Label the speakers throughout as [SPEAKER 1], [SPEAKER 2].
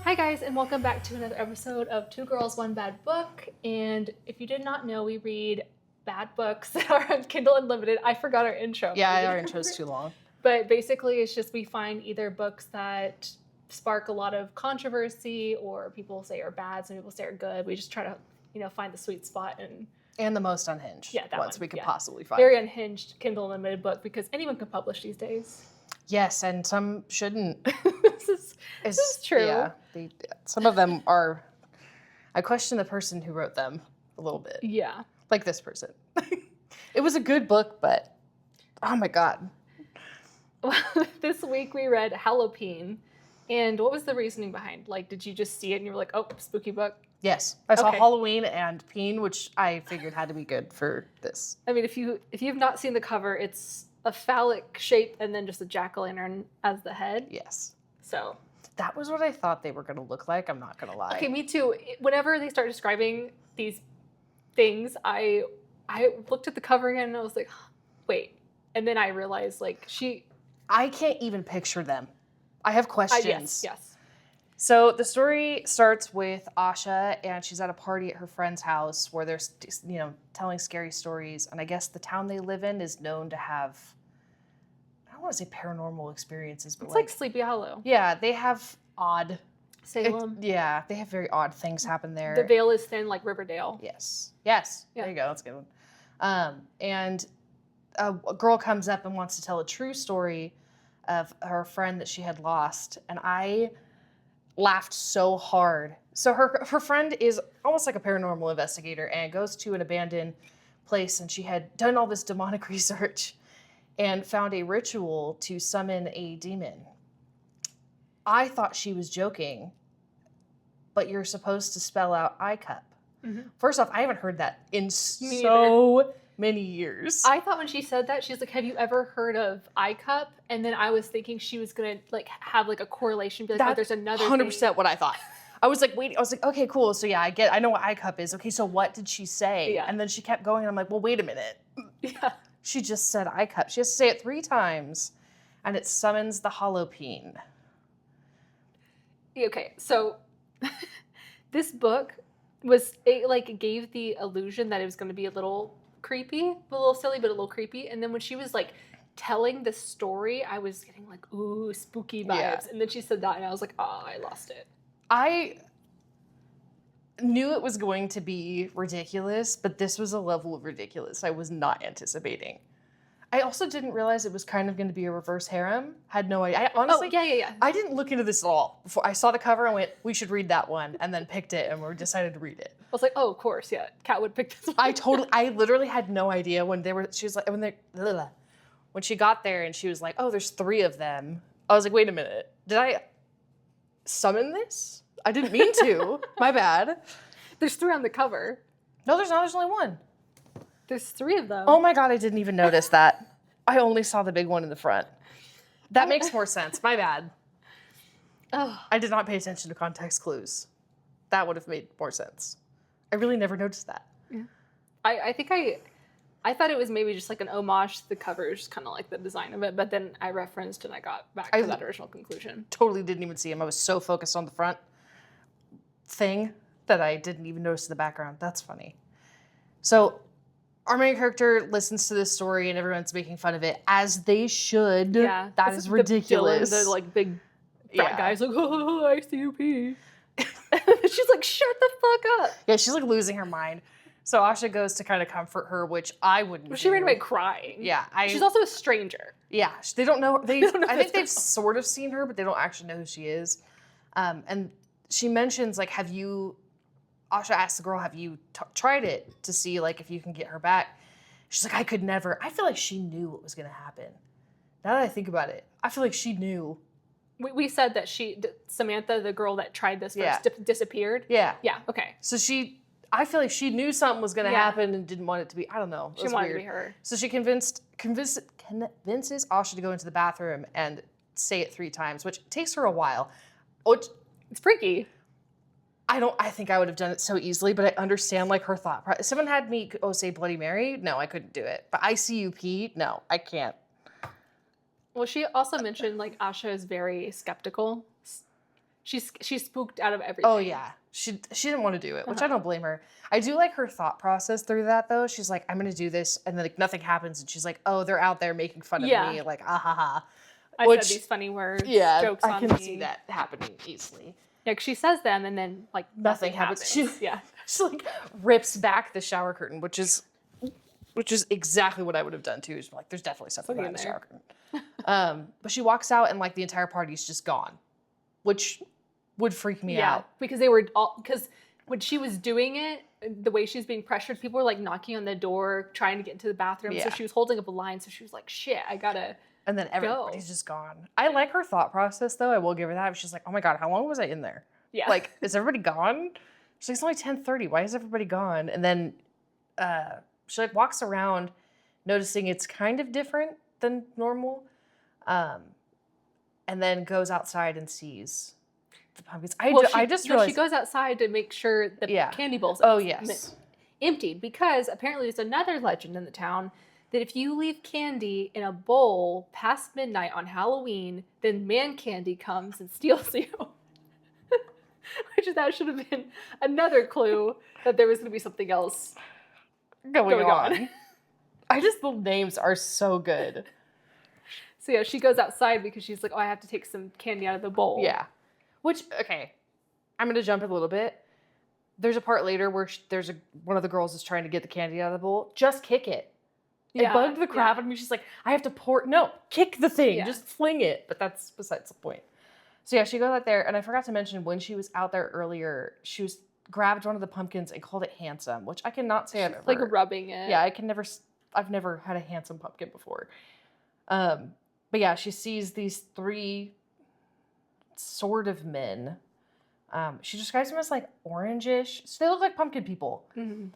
[SPEAKER 1] Hi guys, and welcome back to another episode of Two Girls, One Bad Book. And if you did not know, we read bad books that are on Kindle Unlimited. I forgot our intro.
[SPEAKER 2] Yeah, our intro's too long.
[SPEAKER 1] But basically, it's just we find either books that spark a lot of controversy, or people say are bad, some people say are good. We just try to, find the sweet spot
[SPEAKER 2] and the most unhinged
[SPEAKER 1] ones
[SPEAKER 2] we could possibly find.
[SPEAKER 1] Very unhinged Kindle Unlimited book because anyone can publish these days.
[SPEAKER 2] Yes, and some shouldn't.
[SPEAKER 1] This is true.
[SPEAKER 2] Yeah, some of them are. I question the person who wrote them a little bit.
[SPEAKER 1] Yeah.
[SPEAKER 2] Like this person. It was a good book, but oh my God.
[SPEAKER 1] Well, this week we read Hallowpeen. And what was the reasoning behind? Like, did you just see it and you were like, oh, spooky book?
[SPEAKER 2] Yes. I saw Halloween and Peen, which I figured had to be good for this.
[SPEAKER 1] I mean, if you've not seen the cover, it's a phallic shape and then just a jack-o'-lantern as the head.
[SPEAKER 2] Yes.
[SPEAKER 1] So
[SPEAKER 2] that was what I thought they were going to look like. I'm not going to lie.
[SPEAKER 1] Okay, me too. Whenever they start describing these things, I looked at the cover again and I was like, wait. And then I realized,
[SPEAKER 2] I can't even picture them. I have questions.
[SPEAKER 1] Yes.
[SPEAKER 2] So the story starts with Asha, and she's at a party at her friend's house where they're, telling scary stories. And I guess the town they live in is known to have, I don't want to say paranormal experiences, but
[SPEAKER 1] it's like Sleepy Hollow.
[SPEAKER 2] Yeah, they have odd.
[SPEAKER 1] Salem.
[SPEAKER 2] They have very odd things happen there.
[SPEAKER 1] The veil is thin like Riverdale.
[SPEAKER 2] Yes.
[SPEAKER 1] Yeah.
[SPEAKER 2] There you go. That's a good one. And a girl comes up and wants to tell a true story of her friend that she had lost, and I laughed so hard. So her friend is almost like a paranormal investigator and goes to an abandoned place, and she had done all this demonic research and found a ritual to summon a demon. I thought she was joking, but you're supposed to spell out I cup. Mm-hmm. First off, I haven't heard that in so many years.
[SPEAKER 1] I thought when she said that, she's like, have you ever heard of I cup? And then I was thinking she was going to have a correlation, be like, there's another
[SPEAKER 2] 100%
[SPEAKER 1] thing.
[SPEAKER 2] what I thought. I was like, okay, cool. So yeah, I know what I cup is. Okay, so what did she say?
[SPEAKER 1] Yeah.
[SPEAKER 2] And then she kept going and I'm like, well, wait a minute.
[SPEAKER 1] Yeah.
[SPEAKER 2] She just said I cup. She has to say it 3 times and it summons the Hallowpeen.
[SPEAKER 1] Okay, so this book it gave the illusion that it was going to be a little creepy, a little silly, but a little creepy. And then when she was telling the story, I was getting ooh, spooky vibes. Yeah. And then she said that and I was like, oh, I lost it.
[SPEAKER 2] I knew it was going to be ridiculous, but this was a level of ridiculous I was not anticipating. I also didn't realize it was kind of going to be a reverse harem. Had no idea. I honestly,
[SPEAKER 1] yeah.
[SPEAKER 2] I didn't look into this at all. Before I saw the cover and went, we should read that one, and then picked it, and we decided to read it.
[SPEAKER 1] I was like, oh, of course, yeah. Kat would pick this one.
[SPEAKER 2] I literally had no idea when she got there and she was like, oh, there's 3 of them. I was like, wait a minute. Did I summon this? I didn't mean to. My bad.
[SPEAKER 1] There's 3 on the cover.
[SPEAKER 2] No, there's not. There's only 1.
[SPEAKER 1] There's 3 of them.
[SPEAKER 2] Oh my God, I didn't even notice that. I only saw the big one in the front. That makes more sense. My bad.
[SPEAKER 1] Oh.
[SPEAKER 2] I did not pay attention to context clues. That would have made more sense. I really never noticed that.
[SPEAKER 1] Yeah. I think I thought it was maybe just an homage to the cover, just kind of like the design of it, but then I referenced and I got back to that original conclusion.
[SPEAKER 2] Totally didn't even see him. I was so focused on the front thing that I didn't even notice the background. That's funny. So our main character listens to this story and everyone's making fun of it, as they should.
[SPEAKER 1] Yeah.
[SPEAKER 2] That is ridiculous.
[SPEAKER 1] The big frat guy's like, oh, ICUP. She's like, shut the fuck up.
[SPEAKER 2] Yeah, she's losing her mind. So Asha goes to kind of comfort her, which I wouldn't do.
[SPEAKER 1] She ran away crying.
[SPEAKER 2] Yeah.
[SPEAKER 1] She's also a stranger.
[SPEAKER 2] Yeah. They don't know. I think they've sort of seen her, but they don't actually know who she is. And she mentions, Asha asks the girl, have you tried it to see, if you can get her back? She's like, I could never. I feel like she knew what was going to happen. Now that I think about it, I feel like she knew.
[SPEAKER 1] We said that Samantha, the girl that tried this first, disappeared.
[SPEAKER 2] Yeah.
[SPEAKER 1] Yeah, okay.
[SPEAKER 2] So I feel like she knew something was going to happen and didn't want it to be, I don't know.
[SPEAKER 1] She wanted it to be her.
[SPEAKER 2] So she convinces Asha to go into the bathroom and say it 3 times, which takes her a while.
[SPEAKER 1] It's freaky.
[SPEAKER 2] I think I would have done it so easily, but I understand her thought process. If someone had me say Bloody Mary, no, I couldn't do it. But ICUP, no, I can't.
[SPEAKER 1] Well, she also mentioned Asha is very skeptical. she's spooked out of everything.
[SPEAKER 2] Oh yeah, she didn't want to do it, which I don't blame her. I do like her thought process through that though. She's like, I'm gonna do this, and then like nothing happens, and she's like, oh, they're out there making fun of me, like ah ha ha.
[SPEAKER 1] I said these funny words, jokes on me.
[SPEAKER 2] I can see that happening easily.
[SPEAKER 1] Yeah, 'cause she says them, and then like
[SPEAKER 2] nothing happens. She like rips back the shower curtain, which is exactly what I would have done too. Is like, there's definitely something behind the shower curtain. But she walks out, and like the entire party's just gone, which would freak me out.
[SPEAKER 1] Because they were all, because when she was doing it, the way she's being pressured, people were like knocking on the door, trying to get into the bathroom. Yeah. So she was holding up a line. So she was like, shit, I gotta
[SPEAKER 2] And then everybody's just gone. I like her thought process though. I will give her that. She's like, oh my God, how long was I in there?
[SPEAKER 1] Yeah.
[SPEAKER 2] Like, is everybody gone? She's like, it's only 10:30. Why is everybody gone? And then she like walks around noticing it's kind of different than normal. And then goes outside and sees the pumpkins. I just realized
[SPEAKER 1] she goes outside to make sure the candy bowl's emptied, because apparently there's another legend in the town that if you leave candy in a bowl past midnight on Halloween, then man candy comes and steals you. Which that should have been another clue that there was going to be something else going on.
[SPEAKER 2] The names are so good.
[SPEAKER 1] So yeah, she goes outside because she's like, oh, I have to take some candy out of the bowl.
[SPEAKER 2] Yeah. Which, okay, I'm going to jump a little bit. There's a part later where one of the girls is trying to get the candy out of the bowl. Just kick it. It bugged the crap out of me. She's like, I have to no, kick the thing. Yeah. Just fling it. But that's besides the point. So yeah, she goes out there. And I forgot to mention, when she was out there earlier, she grabbed one of the pumpkins and called it handsome, which I cannot say I've ever.
[SPEAKER 1] Like rubbing it.
[SPEAKER 2] Yeah, I've never had a handsome pumpkin before. But yeah, she sees these 3 sort of men. She describes them as like orangish. So they look like pumpkin people. Mm-hmm.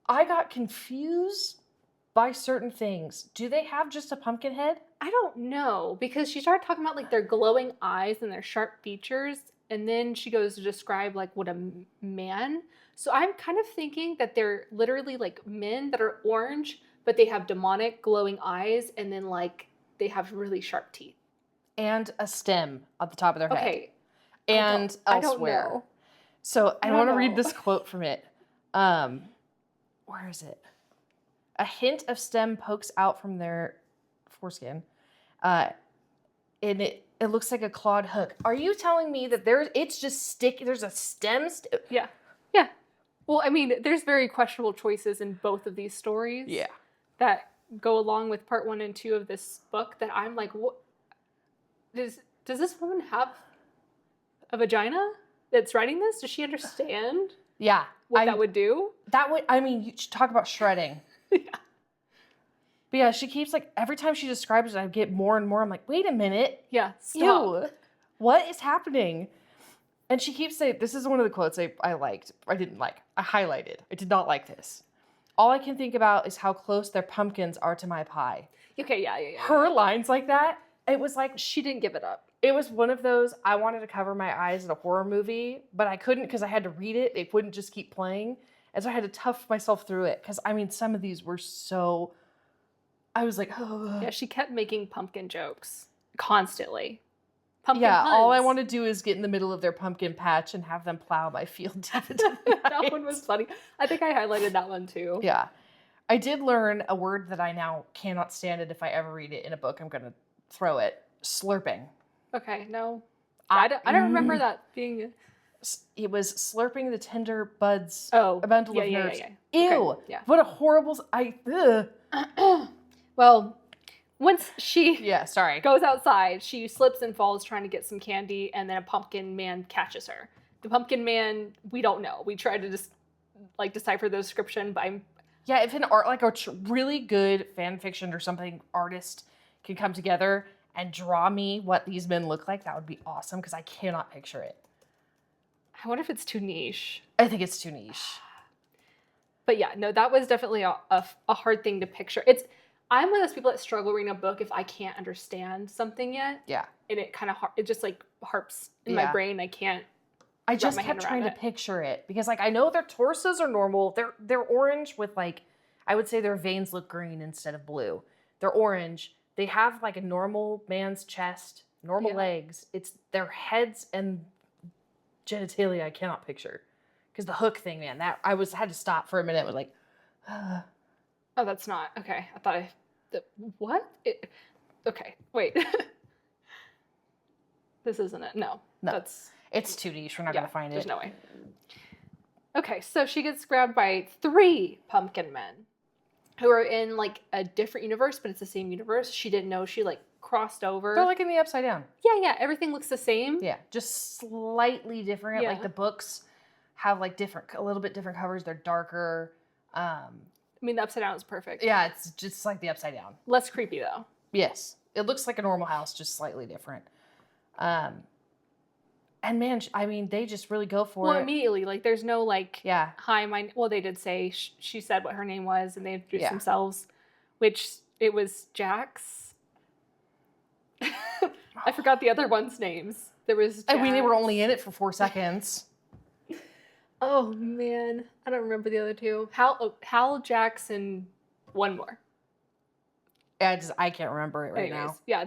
[SPEAKER 2] I got confused by certain things. Do they have just a pumpkin head?
[SPEAKER 1] I don't know, because she started talking about like their glowing eyes and their sharp features. And then she goes to describe like what a man. So I'm kind of thinking that they're literally like men that are orange, but they have demonic glowing eyes, and then like they have really sharp teeth.
[SPEAKER 2] And a stem at the top of their head. Okay. And elsewhere.
[SPEAKER 1] I don't know.
[SPEAKER 2] So I want to read this quote from it. Where is it? A hint of stem pokes out from their foreskin. And it looks like a clawed hook. Are you telling me that it's just sticky? There's a stem?
[SPEAKER 1] Yeah. Yeah. Well, I mean, there's very questionable choices in both of these stories.
[SPEAKER 2] Yeah.
[SPEAKER 1] That go along with part 1 and 2 of this book that I'm like, what? Does this woman have a vagina that's writing this? Does she understand?
[SPEAKER 2] Yeah.
[SPEAKER 1] What that would do?
[SPEAKER 2] You should talk about shredding. Yeah. But yeah, she keeps like, every time she describes it, I get more and more. I'm like, wait a minute.
[SPEAKER 1] Yeah, stop.
[SPEAKER 2] Ew. What is happening? And she keeps saying, this is one of the quotes I liked. I didn't like. I highlighted. I did not like this. All I can think about is how close their pumpkins are to my pie.
[SPEAKER 1] Okay, yeah.
[SPEAKER 2] Her lines like that, it was like,
[SPEAKER 1] she didn't give it up.
[SPEAKER 2] It was one of those, I wanted to cover my eyes in a horror movie, but I couldn't because I had to read it. It wouldn't just keep playing. And so I had to tough myself through it. Because, I mean, some of these were so... I was like, oh.
[SPEAKER 1] Yeah, she kept making pumpkin jokes constantly.
[SPEAKER 2] Pumpkin puns. All I want to do is get in the middle of their pumpkin patch and have them plow my field.
[SPEAKER 1] That one was funny. I think I highlighted that one too.
[SPEAKER 2] Yeah. I did learn a word that I now cannot stand it. If I ever read it in a book, I'm going to throw it. Slurping.
[SPEAKER 1] Okay, no. I don't remember that being...
[SPEAKER 2] It was slurping the tender buds.
[SPEAKER 1] Oh.
[SPEAKER 2] A bundle of nerves.
[SPEAKER 1] Yeah.
[SPEAKER 2] Ew. Okay. Yeah. What a horrible...
[SPEAKER 1] Well, once she goes outside, she slips and falls trying to get some candy, and then a pumpkin man catches her. The pumpkin man, we don't know. We tried to just decipher the description, but
[SPEAKER 2] if an art like a really good fan fiction or something artist can come together and draw me what these men look like, that would be awesome, because I cannot picture it.
[SPEAKER 1] I wonder if it's too niche.
[SPEAKER 2] I think it's too niche.
[SPEAKER 1] But yeah, no, that was definitely a hard thing to picture. I'm one of those people that struggle reading a book if I can't understand something yet. Yeah. And it kind of it just like harps in my brain. I can't.
[SPEAKER 2] I just kept trying to picture it because I know their torsos are normal. They're orange with I would say their veins look green instead of blue. They're orange. They have a normal man's chest. normal
[SPEAKER 1] Yeah.
[SPEAKER 2] legs. It's their heads and genitalia I cannot picture. Because the hook thing, man, that had to stop for a minute. Was like,
[SPEAKER 1] Oh, that's not okay. I thought what? Okay, wait. This isn't it. No,
[SPEAKER 2] no,
[SPEAKER 1] that's
[SPEAKER 2] it's too niche. We're not
[SPEAKER 1] yeah.
[SPEAKER 2] gonna find
[SPEAKER 1] There's
[SPEAKER 2] it.
[SPEAKER 1] no way. Okay, so she gets grabbed by 3 pumpkin men who are in like a different universe, but it's the same universe. She didn't know she like crossed over.
[SPEAKER 2] They're like in the Upside Down.
[SPEAKER 1] Yeah, everything looks the same.
[SPEAKER 2] Yeah, just slightly different.
[SPEAKER 1] Yeah.
[SPEAKER 2] Like the books have like a little bit different covers. They're darker.
[SPEAKER 1] I mean, the Upside Down is perfect.
[SPEAKER 2] Yeah, it's just like the Upside Down.
[SPEAKER 1] Less creepy though.
[SPEAKER 2] Yes, it looks like a normal house, just slightly different. And man, I mean, they just really go for it.
[SPEAKER 1] Well, immediately, like, there's no like,
[SPEAKER 2] Yeah.
[SPEAKER 1] hi, well, they did say she said what her name was, and they introduced
[SPEAKER 2] Yeah.
[SPEAKER 1] themselves, which it was Jax. I forgot the other one's names. There was. Jax.
[SPEAKER 2] I mean, they were only in it for 4 seconds.
[SPEAKER 1] Oh man, I don't remember the other 2. Hal, Jax, and one more.
[SPEAKER 2] I can't remember it right now.
[SPEAKER 1] Yeah,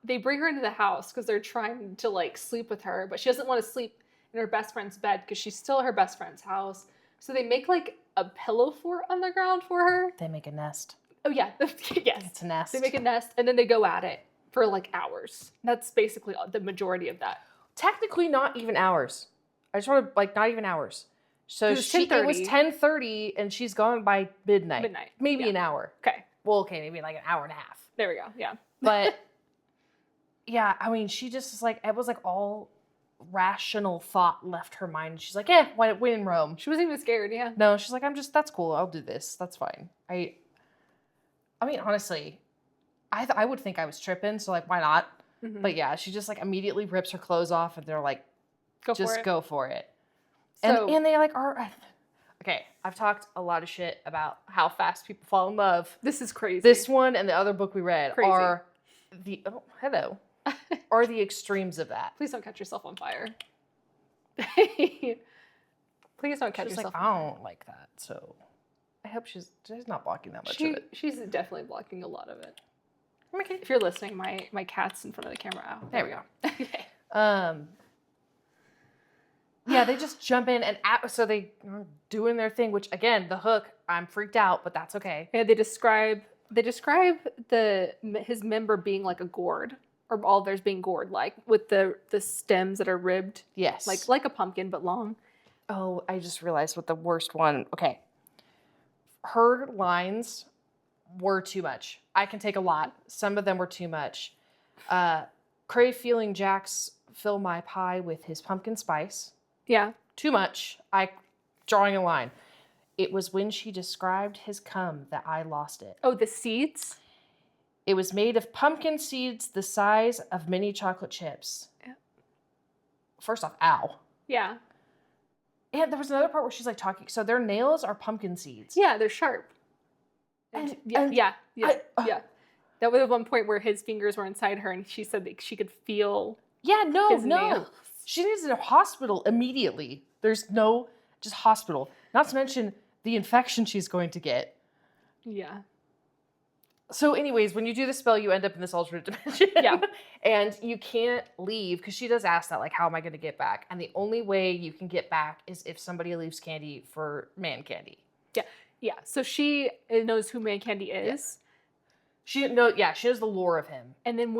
[SPEAKER 1] they bring her into the house because they're trying to like sleep with her, but she doesn't want to sleep in her best friend's bed because she's still at her best friend's house. So they make like a pillow fort on the ground for her.
[SPEAKER 2] They make a nest.
[SPEAKER 1] Oh yeah, yes.
[SPEAKER 2] It's a nest.
[SPEAKER 1] They make a nest and then they go at it for like hours. That's basically the majority of that.
[SPEAKER 2] Technically, not even hours. I just want to not even hours. So
[SPEAKER 1] It was
[SPEAKER 2] it was
[SPEAKER 1] 10:30.
[SPEAKER 2] 10:30 and she's gone by midnight. Maybe
[SPEAKER 1] yeah.
[SPEAKER 2] an hour.
[SPEAKER 1] Okay.
[SPEAKER 2] Well, okay, maybe like an hour and a half.
[SPEAKER 1] There we go. Yeah.
[SPEAKER 2] But yeah, I mean, she just was like, it was like all rational thought left her mind. She's like, when in Rome.
[SPEAKER 1] She wasn't even scared. Yeah.
[SPEAKER 2] No, she's like, that's cool. I'll do this. That's fine. I mean, honestly, I would think I was tripping. So like, why not?
[SPEAKER 1] Mm-hmm.
[SPEAKER 2] But yeah, she just like immediately rips her clothes off and they're like, go for it.
[SPEAKER 1] So,
[SPEAKER 2] And they like are, okay, I've talked a lot of shit about how fast people fall in love.
[SPEAKER 1] this is crazy.
[SPEAKER 2] This one and the other book we read
[SPEAKER 1] Crazy.
[SPEAKER 2] are are the extremes of that.
[SPEAKER 1] Please don't catch yourself on fire. Please don't catch
[SPEAKER 2] She's
[SPEAKER 1] yourself
[SPEAKER 2] like,
[SPEAKER 1] on
[SPEAKER 2] I
[SPEAKER 1] fire.
[SPEAKER 2] don't like that. So I hope she's not blocking that much of it.
[SPEAKER 1] She's definitely blocking a lot of it.
[SPEAKER 2] Okay.
[SPEAKER 1] If you're listening, my cat's in front of the camera. Oh,
[SPEAKER 2] There we go.
[SPEAKER 1] Okay.
[SPEAKER 2] Yeah, they just jump in and so they are doing their thing, which again, the hook, I'm freaked out, but that's okay.
[SPEAKER 1] Yeah, they describe his member being like a gourd, or all theirs being gourd, like with the stems that are ribbed.
[SPEAKER 2] Yes.
[SPEAKER 1] Like a pumpkin but long.
[SPEAKER 2] Oh, I just realized what the worst one. Okay. Her lines were too much. I can take a lot. Some of them were too much. Crave feeling Jax fill my pie with his pumpkin spice.
[SPEAKER 1] Yeah.
[SPEAKER 2] Too much. Drawing a line. It was when she described his cum that I lost it.
[SPEAKER 1] Oh, the seeds?
[SPEAKER 2] It was made of pumpkin seeds the size of mini chocolate chips.
[SPEAKER 1] Yeah.
[SPEAKER 2] First off, ow.
[SPEAKER 1] Yeah.
[SPEAKER 2] And there was another part where she's like talking. So their nails are pumpkin seeds.
[SPEAKER 1] Yeah, they're sharp. Yeah. That was one point where his fingers were inside her and she said that she could feel his nails.
[SPEAKER 2] She needs a hospital immediately. There's just hospital. Not to mention the infection she's going to get.
[SPEAKER 1] Yeah.
[SPEAKER 2] So anyways, when you do the spell, you end up in this alternate dimension.
[SPEAKER 1] Yeah.
[SPEAKER 2] And you can't leave, because she does ask that, like, how am I going to get back? And the only way you can get back is if somebody leaves candy for man candy.
[SPEAKER 1] Yeah. So she knows who Man Candy is.
[SPEAKER 2] She knows the lore of him.
[SPEAKER 1] And then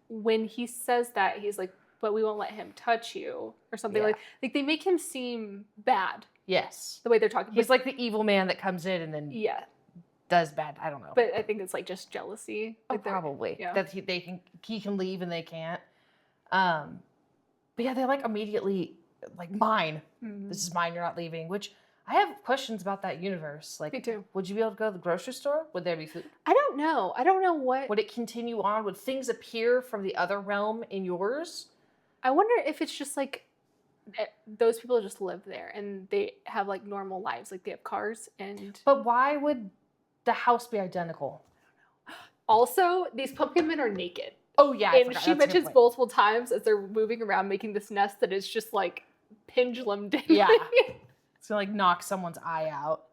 [SPEAKER 1] when he says that, he's like, but we won't let him touch you or something like they make him seem bad.
[SPEAKER 2] Yes.
[SPEAKER 1] The way they're talking.
[SPEAKER 2] He's like the evil man that comes in and then does bad. I don't know.
[SPEAKER 1] But I think it's like just jealousy.
[SPEAKER 2] Oh,
[SPEAKER 1] Like
[SPEAKER 2] probably.
[SPEAKER 1] Yeah.
[SPEAKER 2] That he can leave and they can't. But yeah, they like immediately like mine.
[SPEAKER 1] Mm-hmm.
[SPEAKER 2] This is mine, you're not leaving. Which I have questions about that universe. Like,
[SPEAKER 1] Me too.
[SPEAKER 2] Would you be able to go to the grocery store? Would there be food?
[SPEAKER 1] I don't know what.
[SPEAKER 2] Would it continue on? Would things appear from the other realm in yours?
[SPEAKER 1] I wonder if it's just like those people just live there and they have like normal lives, like they have cars and.
[SPEAKER 2] But why would the house be identical?
[SPEAKER 1] Also, these pumpkin men are naked.
[SPEAKER 2] Oh yeah,
[SPEAKER 1] and she mentions multiple times as they're moving around making this nest that is just like pendulum dangling.
[SPEAKER 2] Yeah. It's gonna like knock someone's eye out.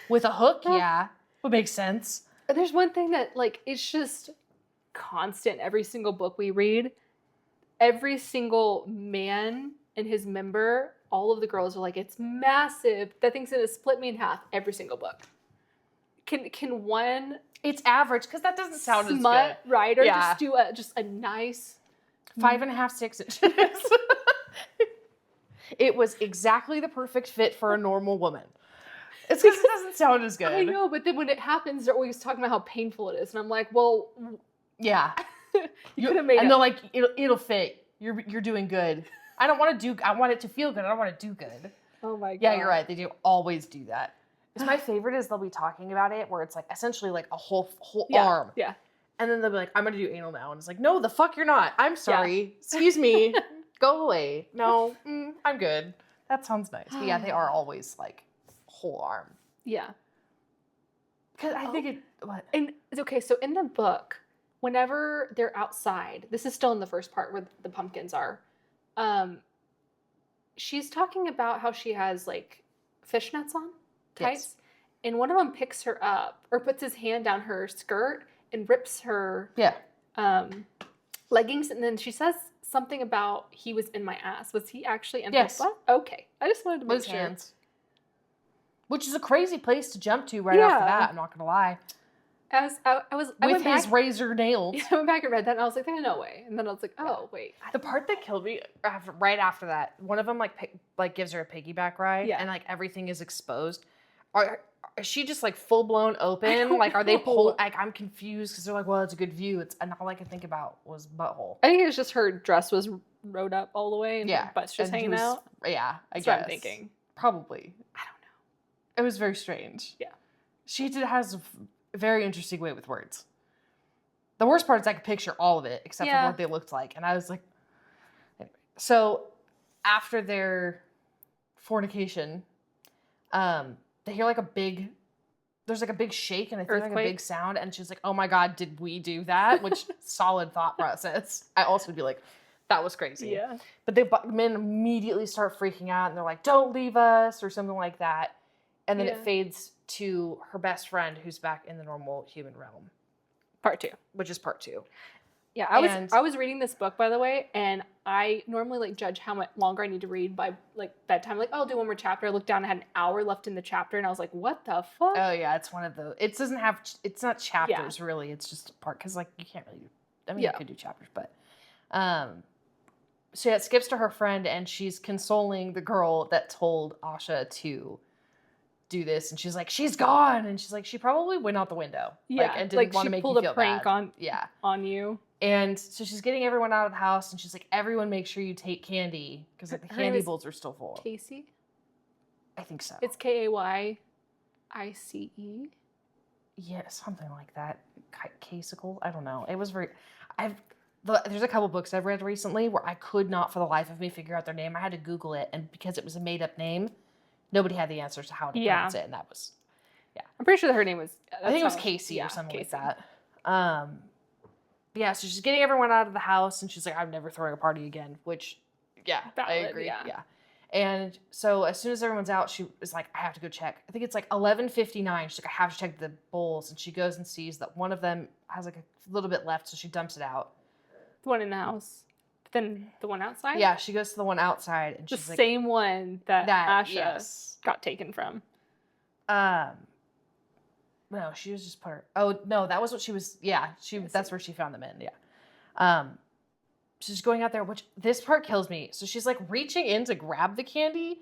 [SPEAKER 2] With a hook, yeah. Would make sense.
[SPEAKER 1] There's one thing that like it's just constant every single book we read. Every single man and his member, all of the girls are like, it's massive. That thing's gonna split me in half every single book. Can one
[SPEAKER 2] It's average because that doesn't sound as
[SPEAKER 1] smut
[SPEAKER 2] good.
[SPEAKER 1] writer
[SPEAKER 2] Yeah.
[SPEAKER 1] just do a nice
[SPEAKER 2] 5.5, 6 inches. It was exactly the perfect fit for a normal woman. It's because it doesn't sound as good.
[SPEAKER 1] I know, but then when it happens, they're always talking about how painful it is, and I'm like, well,
[SPEAKER 2] Yeah.
[SPEAKER 1] you could have made
[SPEAKER 2] and
[SPEAKER 1] it.
[SPEAKER 2] they're like, it'll fit. You're doing good. I want it to feel good. I don't want to do good.
[SPEAKER 1] Oh my god.
[SPEAKER 2] Yeah, you're right. They do always do that. It's my favorite is they'll be talking about it where it's like essentially like a whole arm.
[SPEAKER 1] Yeah.
[SPEAKER 2] And then they'll be like, I'm going to do anal now. And it's like, no, the fuck you're not. I'm sorry. Excuse me. Go away. No, I'm good. That sounds nice. But yeah, they are always like whole arm.
[SPEAKER 1] Yeah.
[SPEAKER 2] Because I think what?
[SPEAKER 1] And okay, so in the book, whenever they're outside, this is still in the first part where the pumpkins are. She's talking about how she has like fishnets on, tights, and one of them picks her up or puts his hand down her skirt and rips her leggings, and then she says something about he was in my ass. Was he actually in her butt? Okay, I just wanted to make sure.
[SPEAKER 2] Hands. Which is a crazy place to jump to right off the bat. I'm not gonna lie.
[SPEAKER 1] I
[SPEAKER 2] With his razor nails.
[SPEAKER 1] I went back and read that, and I was like, "No way!" And then I was like, "Oh, wait."
[SPEAKER 2] The part that killed me right after that, one of them like gives her a piggyback ride, and like everything is exposed. Is she just like full blown open? Like, are they pulled? Like, I'm confused because they're like, "Well, it's a good view." And all I could think about was butthole.
[SPEAKER 1] I think it was just her dress was rode up all the way, and her butt's just hanging out.
[SPEAKER 2] Yeah, I
[SPEAKER 1] That's
[SPEAKER 2] guess.
[SPEAKER 1] what I'm thinking.
[SPEAKER 2] Probably.
[SPEAKER 1] I don't know.
[SPEAKER 2] It was very strange.
[SPEAKER 1] Yeah.
[SPEAKER 2] She has a very interesting way with words. The worst part is I could picture all of it except for what they looked like. And I was like, anyway. So after their fornication, they hear like there's like a big shake and I think like a big sound. And she's like, oh my God, did we do that? Which solid thought process. I also would be like, that was crazy.
[SPEAKER 1] Yeah.
[SPEAKER 2] But the men immediately start freaking out and they're like, don't leave us or something like that. And then it fades to her best friend who's back in the normal human realm.
[SPEAKER 1] Part 2.
[SPEAKER 2] Which is part 2.
[SPEAKER 1] Yeah, I was reading this book, by the way, and I normally like judge how much longer I need to read by like bedtime. Like, oh, I'll do one more chapter. I looked down, I had an hour left in the chapter, and I was like, what the fuck?
[SPEAKER 2] Oh yeah, it's one of the. It's not chapters really. It's just a part because like you can't really. You could do chapters, but. So yeah, it skips to her friend, and she's consoling the girl that told Asha to do this, and she's like, she's gone, and she's like, she probably went out the window, and didn't want to make you feel bad. She pulled a prank
[SPEAKER 1] on you,
[SPEAKER 2] and so she's getting everyone out of the house, and she's like, everyone, make sure you take candy because like the candy bowls are still full.
[SPEAKER 1] Casey,
[SPEAKER 2] I think so.
[SPEAKER 1] It's Kayyice.
[SPEAKER 2] Yeah, something like that. Casicle. I don't know. It was very. There's a couple books I've read recently where I could not for the life of me figure out their name. I had to Google it, and because it was a made up name. Nobody had the answers to how to pronounce it, and that was,
[SPEAKER 1] I'm pretty sure that her name was.
[SPEAKER 2] I think it was Casey or something like that. So she's getting everyone out of the house, and she's like, "I'm never throwing a party again." Which, valid, I agree. Yeah. And so as soon as everyone's out, she was like, "I have to go check." I think it's like 11:59. She's like, "I have to check the bowls," and she goes and sees that one of them has like a little bit left, so she dumps it out.
[SPEAKER 1] The one in the house. Then the one outside?
[SPEAKER 2] Yeah, she goes to the one outside, and she's
[SPEAKER 1] the
[SPEAKER 2] like,
[SPEAKER 1] same one that Asha got taken from.
[SPEAKER 2] No, she was just put her. Oh no, that was what she was. Yeah, that's where she found them in. Yeah. She's going out there, which this part kills me. So she's like reaching in to grab the candy.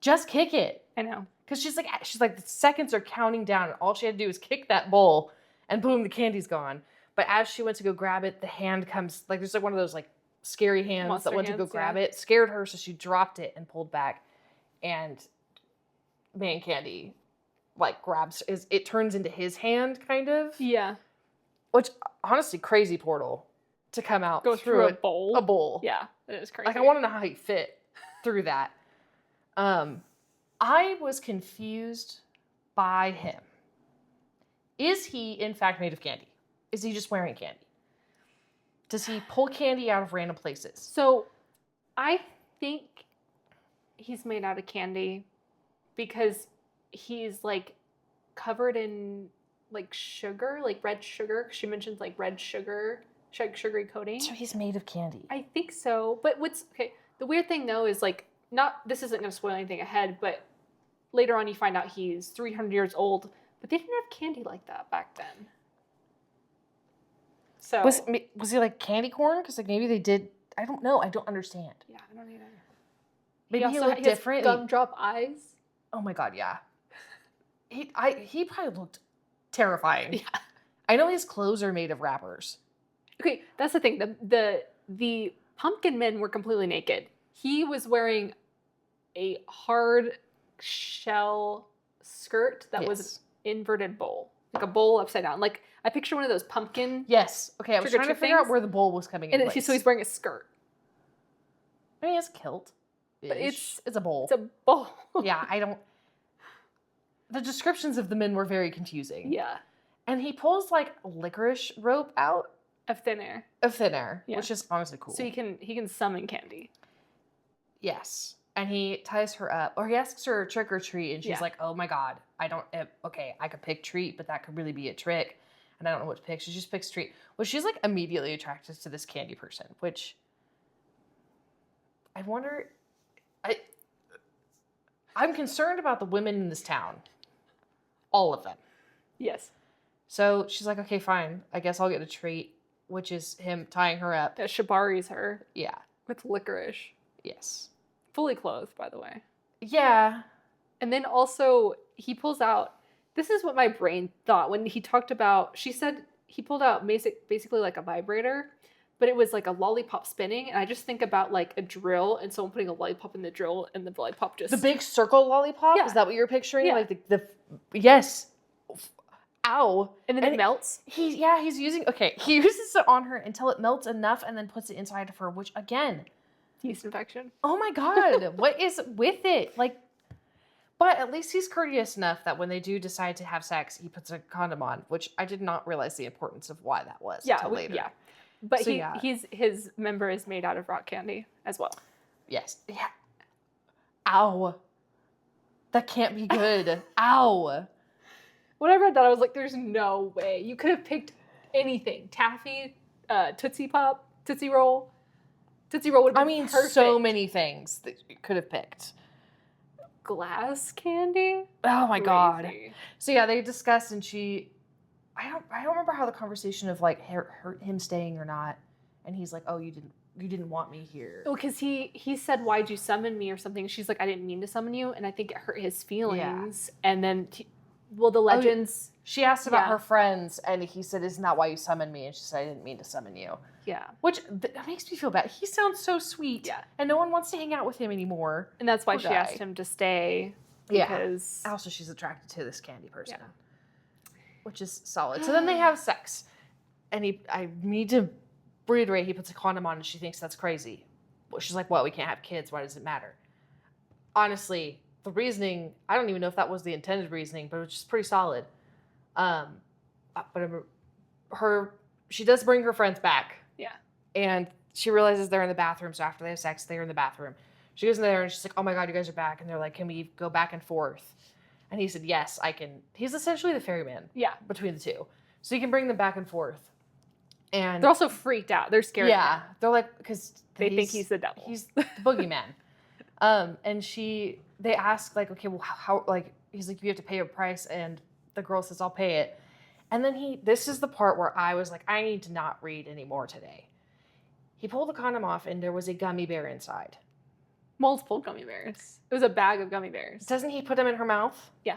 [SPEAKER 2] Just kick it.
[SPEAKER 1] I know.
[SPEAKER 2] Because she's like the seconds are counting down, and all she had to do is kick that bowl, and boom, the candy's gone. But as she went to go grab it, the hand comes like there's like one of those like scary hands
[SPEAKER 1] Monster
[SPEAKER 2] that went
[SPEAKER 1] hands,
[SPEAKER 2] to go grab it, scared her, so she dropped it and pulled back, and Man Candy like grabs it turns into his hand kind of.
[SPEAKER 1] Yeah.
[SPEAKER 2] Which honestly crazy portal to come out
[SPEAKER 1] go through a bowl.
[SPEAKER 2] A bowl.
[SPEAKER 1] Yeah, it is crazy.
[SPEAKER 2] Like I want to know how he fit through that. I was confused by him. Is he in fact made of candy? Is he just wearing candy? Does he pull candy out of random places?
[SPEAKER 1] So, I think he's made out of candy because he's like covered in like sugar, like red sugar. She mentions like red sugar sugary coating.
[SPEAKER 2] So he's made of candy.
[SPEAKER 1] I think so. But the weird thing though is like, this isn't going to spoil anything ahead, but later on you find out he's 300 years old, but they didn't have candy like that back then. So
[SPEAKER 2] was he like candy corn? Because like maybe they did. I don't know. I don't understand.
[SPEAKER 1] Yeah, I don't either.
[SPEAKER 2] Maybe he looked different.
[SPEAKER 1] Gumdrop eyes.
[SPEAKER 2] Oh my god, yeah. He probably looked terrifying.
[SPEAKER 1] Yeah.
[SPEAKER 2] I know his clothes are made of wrappers.
[SPEAKER 1] Okay, that's the thing. The pumpkin men were completely naked. He was wearing a hard shell skirt that was an inverted bowl, like a bowl upside down. Like I picture one of those pumpkin.
[SPEAKER 2] Yes. Okay, I was trying to figure out where the bowl was coming in.
[SPEAKER 1] And so he's wearing a skirt.
[SPEAKER 2] I mean, it's a kilt.
[SPEAKER 1] But it's
[SPEAKER 2] a bowl.
[SPEAKER 1] It's a bowl.
[SPEAKER 2] Yeah, I don't. The descriptions of the men were very confusing.
[SPEAKER 1] Yeah.
[SPEAKER 2] And he pulls like licorice rope out
[SPEAKER 1] of thin air,
[SPEAKER 2] yeah. Which is honestly cool.
[SPEAKER 1] So he can summon candy.
[SPEAKER 2] Yes. And he ties her up, or he asks her trick or treat, and she's like, "Oh my god, I don't. Okay, I could pick treat, but that could really be a trick, and I don't know what to pick." She just picks treat. Well, she's like immediately attracted to this candy person, which I wonder. I'm concerned about the women in this town. All of them.
[SPEAKER 1] Yes.
[SPEAKER 2] So she's like, okay, fine. I guess I'll get a treat, which is him tying her up.
[SPEAKER 1] That shibari's her.
[SPEAKER 2] Yeah.
[SPEAKER 1] With licorice.
[SPEAKER 2] Yes.
[SPEAKER 1] Fully clothed, by the way.
[SPEAKER 2] Yeah.
[SPEAKER 1] And then also, he pulls out, this is what my brain thought when he talked about, she said he pulled out basically like a vibrator, but it was like a lollipop spinning. And I just think about like a drill and someone putting a lollipop in the drill and the lollipop just...
[SPEAKER 2] The big circle lollipop?
[SPEAKER 1] Yeah.
[SPEAKER 2] Is that what you're picturing?
[SPEAKER 1] Yeah.
[SPEAKER 2] Like yes. Ow.
[SPEAKER 1] And then it melts.
[SPEAKER 2] He uses it on her until it melts enough and then puts it inside of her, which again...
[SPEAKER 1] Yeast infection.
[SPEAKER 2] Oh my god. What is with it? Like, but at least he's courteous enough that when they do decide to have sex, he puts a condom on, which I did not realize the importance of why that was until later.
[SPEAKER 1] Yeah. But
[SPEAKER 2] so,
[SPEAKER 1] his member is made out of rock candy as well.
[SPEAKER 2] Yes. Yeah. Ow. That can't be good. Ow.
[SPEAKER 1] When I read that, I was like, there's no way. You could have picked anything. Taffy, Tootsie Pop, Tootsie Roll. Tootsie Roll would have been perfect.
[SPEAKER 2] So many things that you could have picked.
[SPEAKER 1] Glass candy?
[SPEAKER 2] Oh my god.
[SPEAKER 1] Crazy.
[SPEAKER 2] So yeah, they discussed and I don't remember how the conversation of like him staying or not. And he's like, "Oh, you didn't want me here."
[SPEAKER 1] Oh, because he said, "Why'd you summon me?" or something. She's like, "I didn't mean to summon you," and I think it hurt his feelings. Yeah. And then, the legends.
[SPEAKER 2] She asked about her friends, and he said, "Isn't that why you summoned me?" And she said, "I didn't mean to summon you."
[SPEAKER 1] Yeah.
[SPEAKER 2] Which that makes me feel bad. He sounds so sweet.
[SPEAKER 1] Yeah.
[SPEAKER 2] And no one wants to hang out with him anymore.
[SPEAKER 1] And that's why she asked him to stay. Because
[SPEAKER 2] also she's attracted to this candy person. Yeah. Which is solid. So then they have sex. And I need to reiterate, he puts a condom on and she thinks that's crazy. Well, she's like, "Well, we can't have kids. Why does it matter?" Honestly, the reasoning, I don't even know if that was the intended reasoning, but it was just pretty solid. She does bring her friends back.
[SPEAKER 1] Yeah.
[SPEAKER 2] And she realizes they're in the bathroom. So after they have sex, they're in the bathroom. She goes in there and she's like, "Oh my God, you guys are back." And they're like, "Can we go back and forth?" And he said, "Yes, I can." He's essentially the ferryman. Yeah. Between the two. So he can bring them back and forth. And
[SPEAKER 1] they're also freaked out. They're scared.
[SPEAKER 2] Yeah. They're like, because
[SPEAKER 1] they think he's the devil.
[SPEAKER 2] He's the boogeyman. And they ask like, "Okay, well, how, like," he's like, "You have to pay a price." And the girl says, "I'll pay it." And then this is the part where I was like, I need to not read anymore today. He pulled the condom off and there was a gummy bear inside.
[SPEAKER 1] Multiple gummy bears. It was a bag of gummy bears.
[SPEAKER 2] Doesn't he put them in her mouth?
[SPEAKER 1] Yeah.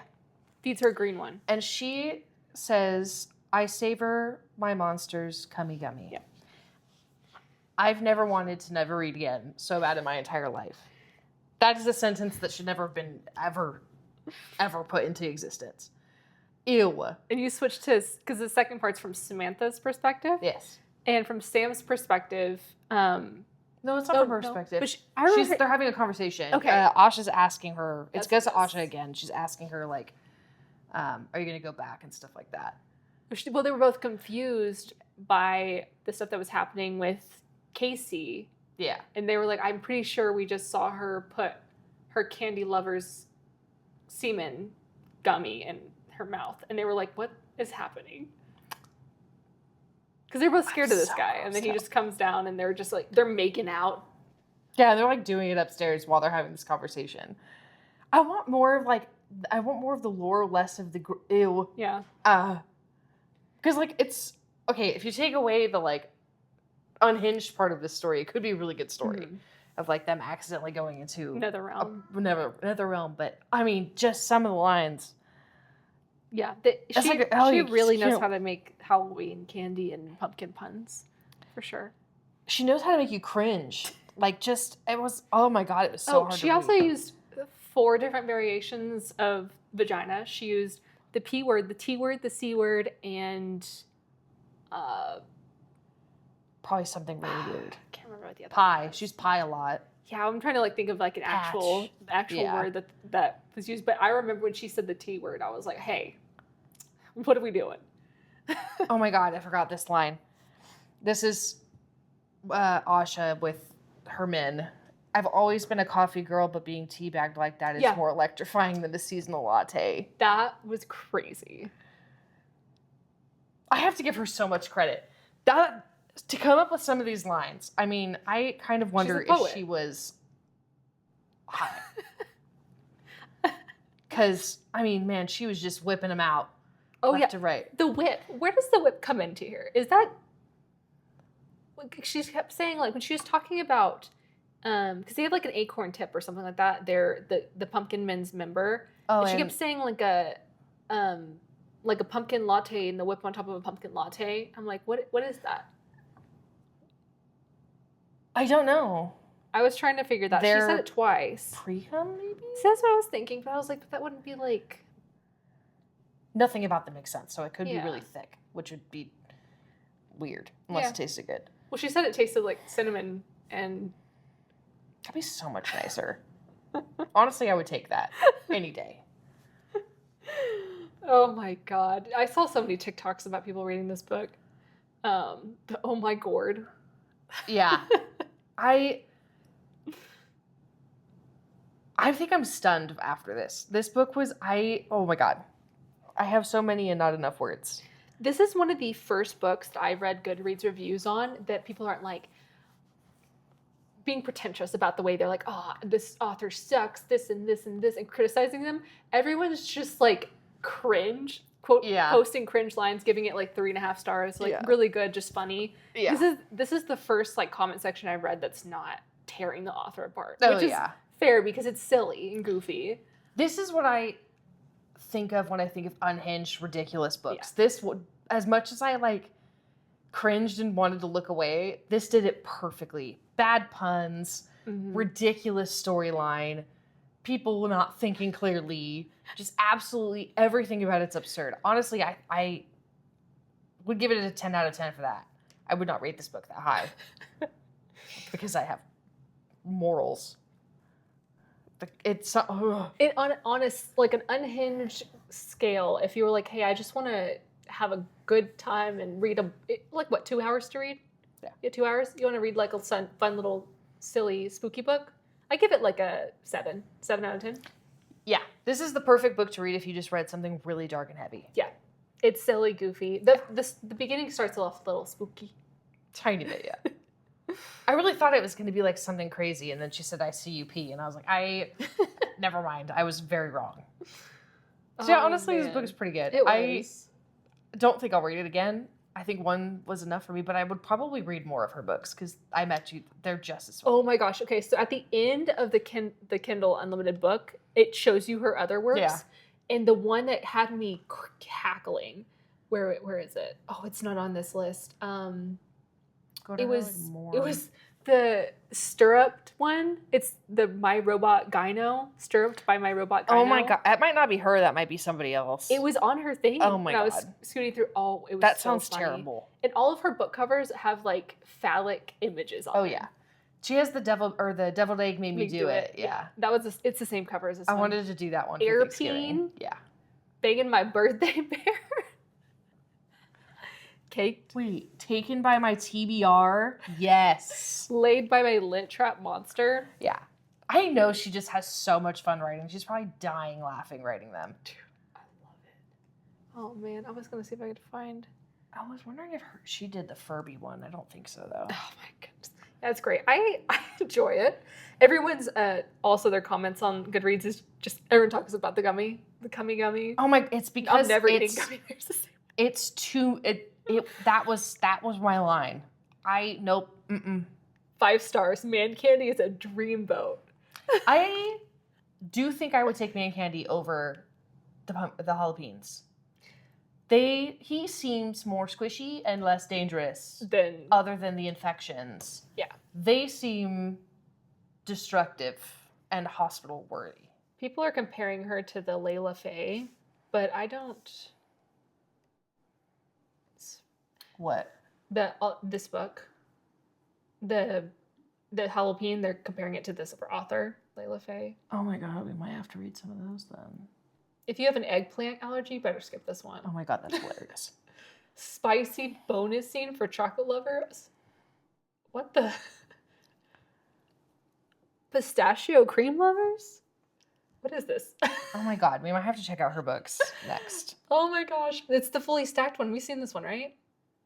[SPEAKER 1] Feeds her a green one.
[SPEAKER 2] And she says, "I savor my monsters cummy gummy."
[SPEAKER 1] Yeah. I've
[SPEAKER 2] never wanted to never read again so bad in my entire life. That is a sentence that should never have been ever put into existence. Ew.
[SPEAKER 1] And you switch to, because the second part's from Samantha's perspective.
[SPEAKER 2] Yes.
[SPEAKER 1] And from Sam's perspective,
[SPEAKER 2] no, it's not from her perspective. But they're having a conversation.
[SPEAKER 1] Okay.
[SPEAKER 2] Asha's asking her, it goes to
[SPEAKER 1] Asha
[SPEAKER 2] Asha again. She's asking her, like, are you going to go back and stuff like that?
[SPEAKER 1] Well, they were both confused by the stuff that was happening with Casey.
[SPEAKER 2] Yeah.
[SPEAKER 1] And they were like, "I'm pretty sure we just saw her put her candy lover's semen gummy in her mouth." And they were like, "What is happening?" Because they're both scared of this
[SPEAKER 2] so
[SPEAKER 1] guy, and then he
[SPEAKER 2] grossed out.
[SPEAKER 1] just comes down, and they're just like they're making out.
[SPEAKER 2] Yeah, they're like doing it upstairs while they're having this conversation. I want more of the lore, less of the ew.
[SPEAKER 1] Yeah.
[SPEAKER 2] Because like it's okay if you take away the like unhinged part of this story, it could be a really good story of like them accidentally going into
[SPEAKER 1] Another realm.
[SPEAKER 2] Another realm. But I mean, just some of the lines.
[SPEAKER 1] Yeah,
[SPEAKER 2] It's
[SPEAKER 1] she
[SPEAKER 2] like, oh,
[SPEAKER 1] she
[SPEAKER 2] you
[SPEAKER 1] really knows
[SPEAKER 2] can't-
[SPEAKER 1] how to make Halloween candy and pumpkin puns, for sure.
[SPEAKER 2] She knows how to make you cringe. Like just it was. Oh my god, it was so hard.
[SPEAKER 1] She
[SPEAKER 2] to
[SPEAKER 1] also
[SPEAKER 2] read.
[SPEAKER 1] used 4 different variations of vagina. She used the P word, the T word, the C word, and
[SPEAKER 2] Probably something really weird.
[SPEAKER 1] I can't remember what the other
[SPEAKER 2] Pie.
[SPEAKER 1] one was.
[SPEAKER 2] She's pie a lot.
[SPEAKER 1] Yeah, I'm trying to like think of like an actual
[SPEAKER 2] Yeah.
[SPEAKER 1] word that was used. But I remember when she said the T word, I was like, hey, what are we doing?
[SPEAKER 2] Oh my god, I forgot this line. This is Asha with her men. I've always been a coffee girl, but being teabagged like that is
[SPEAKER 1] Yeah.
[SPEAKER 2] more electrifying than the seasonal latte.
[SPEAKER 1] That was crazy.
[SPEAKER 2] I have to give her so much credit. That to come up with some of these lines. I mean, I kind of wonder
[SPEAKER 1] a poet.
[SPEAKER 2] if she was hot. Because, I mean, man, she was just whipping them out
[SPEAKER 1] Oh
[SPEAKER 2] left
[SPEAKER 1] yeah,
[SPEAKER 2] to right.
[SPEAKER 1] the whip. Where does the whip come into here? Is that like, she kept saying like when she was talking about because they had like an acorn tip or something like that. They're the Pumpkin Men's member.
[SPEAKER 2] Oh,
[SPEAKER 1] And she
[SPEAKER 2] and
[SPEAKER 1] kept saying like a pumpkin latte and the whip on top of a pumpkin latte. I'm like, what is that?
[SPEAKER 2] I don't know.
[SPEAKER 1] I was trying to figure that. She
[SPEAKER 2] They're-
[SPEAKER 1] said it twice.
[SPEAKER 2] Pre-cum, maybe?
[SPEAKER 1] See, that's what I was thinking, but I was like, but that wouldn't be like.
[SPEAKER 2] Nothing about them makes sense, so it could be
[SPEAKER 1] Yeah.
[SPEAKER 2] really thick, which would be weird unless
[SPEAKER 1] Yeah.
[SPEAKER 2] it tasted good.
[SPEAKER 1] Well, she said it tasted like cinnamon and.
[SPEAKER 2] That'd be so much nicer. Honestly, I would take that any day.
[SPEAKER 1] Oh my god! I saw so many TikToks about people reading this book. But oh my gourd.
[SPEAKER 2] Yeah. I think I'm stunned after this. This book was oh my god. I have so many and not enough words.
[SPEAKER 1] This is one of the first books that I read Goodreads reviews on that people aren't like being pretentious about the way they're like, oh, this author sucks, this and this and this, and criticizing them. Everyone's just like cringe, quote,
[SPEAKER 2] Yeah.
[SPEAKER 1] posting cringe lines, giving it like 3.5 stars, like
[SPEAKER 2] Yeah.
[SPEAKER 1] really good, just funny.
[SPEAKER 2] Yeah.
[SPEAKER 1] This is the first like comment section I've read that's not tearing the author apart,
[SPEAKER 2] Oh,
[SPEAKER 1] which is
[SPEAKER 2] yeah.
[SPEAKER 1] fair because it's silly and goofy.
[SPEAKER 2] This is what I think of when I think of unhinged, ridiculous books. This would, as much as I like cringed and wanted to look away, this did it perfectly. Bad puns, ridiculous storyline, people not thinking clearly, just absolutely everything about it's absurd. Honestly, I would give it a 10 out of 10 for that. I would not rate this book that high because I have morals. It's
[SPEAKER 1] It on a like an unhinged scale. If you were like, hey, I just want to have a good time and read like what 2 hours to read? Yeah, 2 hours. You want to read like a fun little silly spooky book? I give it like a 7 out of 10.
[SPEAKER 2] Yeah, this is the perfect book to read if you just read something really dark and heavy.
[SPEAKER 1] Yeah, it's silly, goofy. The beginning starts off a little spooky.
[SPEAKER 2] Tiny bit, yeah. I really thought it was going to be like something crazy, and then she said, I see you pee, and I was like, never mind. I was very wrong. So yeah, honestly, this book is pretty good.
[SPEAKER 1] It was.
[SPEAKER 2] I don't think I'll read it again. I think one was enough for me, but I would probably read more of her books because I bet you they're just as fun.
[SPEAKER 1] Oh my gosh. Okay, so at the end of the Kindle Unlimited book, it shows you her other works.
[SPEAKER 2] Yeah.
[SPEAKER 1] And the one that had me cackling, where is it? Oh, it's not on this list. It was the stirruped one. It's the My Robot Gyno, stirruped by My Robot Gyno.
[SPEAKER 2] Oh my god, that might not be her. That might be somebody else.
[SPEAKER 1] It was on her thing.
[SPEAKER 2] Oh my
[SPEAKER 1] and I was
[SPEAKER 2] God.
[SPEAKER 1] scooting through. Oh, it was
[SPEAKER 2] That
[SPEAKER 1] so
[SPEAKER 2] sounds
[SPEAKER 1] funny.
[SPEAKER 2] terrible.
[SPEAKER 1] And all of her book covers have like phallic images on them.
[SPEAKER 2] Oh yeah, she has the deviled egg made me do it. Yeah,
[SPEAKER 1] that was it's the same cover as this
[SPEAKER 2] I
[SPEAKER 1] one.
[SPEAKER 2] wanted to do that one. For
[SPEAKER 1] Airpeen?
[SPEAKER 2] Thanksgiving. Yeah.
[SPEAKER 1] Banging my birthday bear. Caked.
[SPEAKER 2] Wait, taken by my TBR? Yes.
[SPEAKER 1] Laid by my lit trap monster.
[SPEAKER 2] Yeah. I know she just has so much fun writing. She's probably dying laughing writing them.
[SPEAKER 1] I love it. Oh man, I was gonna see if I could find.
[SPEAKER 2] I was wondering if she did the Furby one. I don't think so, though.
[SPEAKER 1] Oh my goodness. That's great. I enjoy it. Everyone's also their comments on Goodreads is just everyone talks about the gummy gummy.
[SPEAKER 2] Oh my! It's because
[SPEAKER 1] I'm never eating gummy bears the same.
[SPEAKER 2] It's too. That was my line. Nope.
[SPEAKER 1] 5 stars. Man candy is a dream boat.
[SPEAKER 2] I do think I would take Man Candy over the Hallowpeens. He seems more squishy and less dangerous other than the infections.
[SPEAKER 1] Yeah.
[SPEAKER 2] They seem destructive and hospital worthy.
[SPEAKER 1] People are comparing her to the Layla Faye, but I don't.
[SPEAKER 2] What?
[SPEAKER 1] This book, the Hallowpeen, they're comparing it to this author, Layla Faye.
[SPEAKER 2] Oh my god, we might have to read some of those then.
[SPEAKER 1] If you have an eggplant allergy, better skip this one.
[SPEAKER 2] Oh my god, that's hilarious.
[SPEAKER 1] Spicy bonus scene for chocolate lovers. What the? Pistachio cream lovers? What is this?
[SPEAKER 2] Oh my god, we might have to check out her books next.
[SPEAKER 1] Oh my gosh. It's the fully stacked one. We've seen this one, right?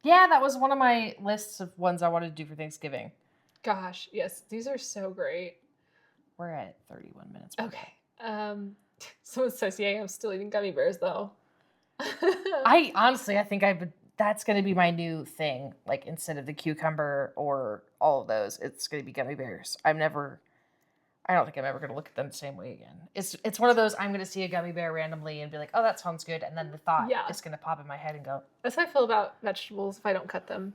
[SPEAKER 2] Yeah, that was one of my lists of ones I wanted to do for Thanksgiving.
[SPEAKER 1] Gosh, yes. These are so great.
[SPEAKER 2] We're at 31 minutes.
[SPEAKER 1] Okay. Someone says, yeah, I'm still eating gummy bears, though.
[SPEAKER 2] I think that's going to be my new thing. Like, instead of the cucumber or all of those, it's going to be gummy bears. I don't think I'm ever going to look at them the same way again. It's one of those, I'm going to see a gummy bear randomly and be like, oh, that sounds good. And then the thought is going to pop in my head and go.
[SPEAKER 1] That's how I feel about vegetables if I don't cut them.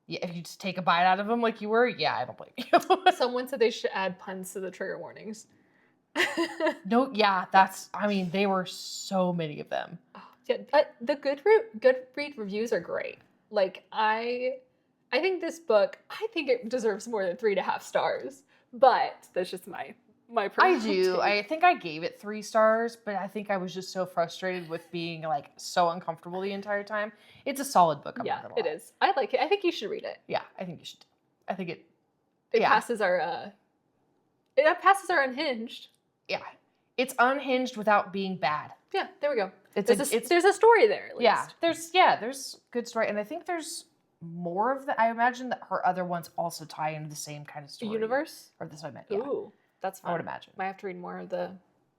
[SPEAKER 2] Yeah, if you just take a bite out of them like you were, yeah, I don't blame you.
[SPEAKER 1] Someone said they should add puns to the trigger warnings.
[SPEAKER 2] No, yeah, there were so many of them.
[SPEAKER 1] Oh, yeah, but the Goodread reviews are great. Like, I think this book, I think it deserves more than 3.5 stars. But that's just my personal
[SPEAKER 2] I do.
[SPEAKER 1] take.
[SPEAKER 2] I think I gave it 3 stars, but I think I was just so frustrated with being like so uncomfortable the entire time. It's a solid book. I'm not gonna lie.
[SPEAKER 1] It is. I like it. I think you should read it.
[SPEAKER 2] Yeah, I think you should. I think it
[SPEAKER 1] passes our unhinged.
[SPEAKER 2] Yeah, it's unhinged without being bad.
[SPEAKER 1] Yeah, there we go.
[SPEAKER 2] There's
[SPEAKER 1] a story there. At least.
[SPEAKER 2] Yeah, there's good story, and I think there's more of the. I imagine that her other ones also tie into the same kind of story.
[SPEAKER 1] Universe,
[SPEAKER 2] or this one I meant. Yeah.
[SPEAKER 1] Ooh, that's fun.
[SPEAKER 2] I would imagine.
[SPEAKER 1] Might have to read more of the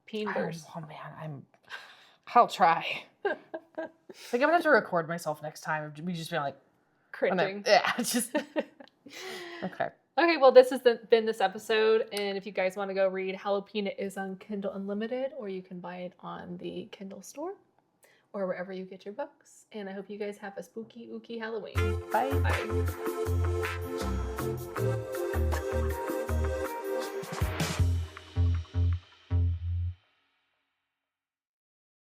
[SPEAKER 1] Peen verse.
[SPEAKER 2] Oh man, I'll try. I think I'm gonna have to record myself next time. We just been like
[SPEAKER 1] cringing.
[SPEAKER 2] Just okay.
[SPEAKER 1] Okay, well, this has been this episode, and if you guys want to go read Hallowpeen, it is on Kindle Unlimited, or you can buy it on the Kindle store, or wherever you get your books. And I hope you guys have a spooky, ooky Halloween.
[SPEAKER 2] Bye.
[SPEAKER 1] Bye.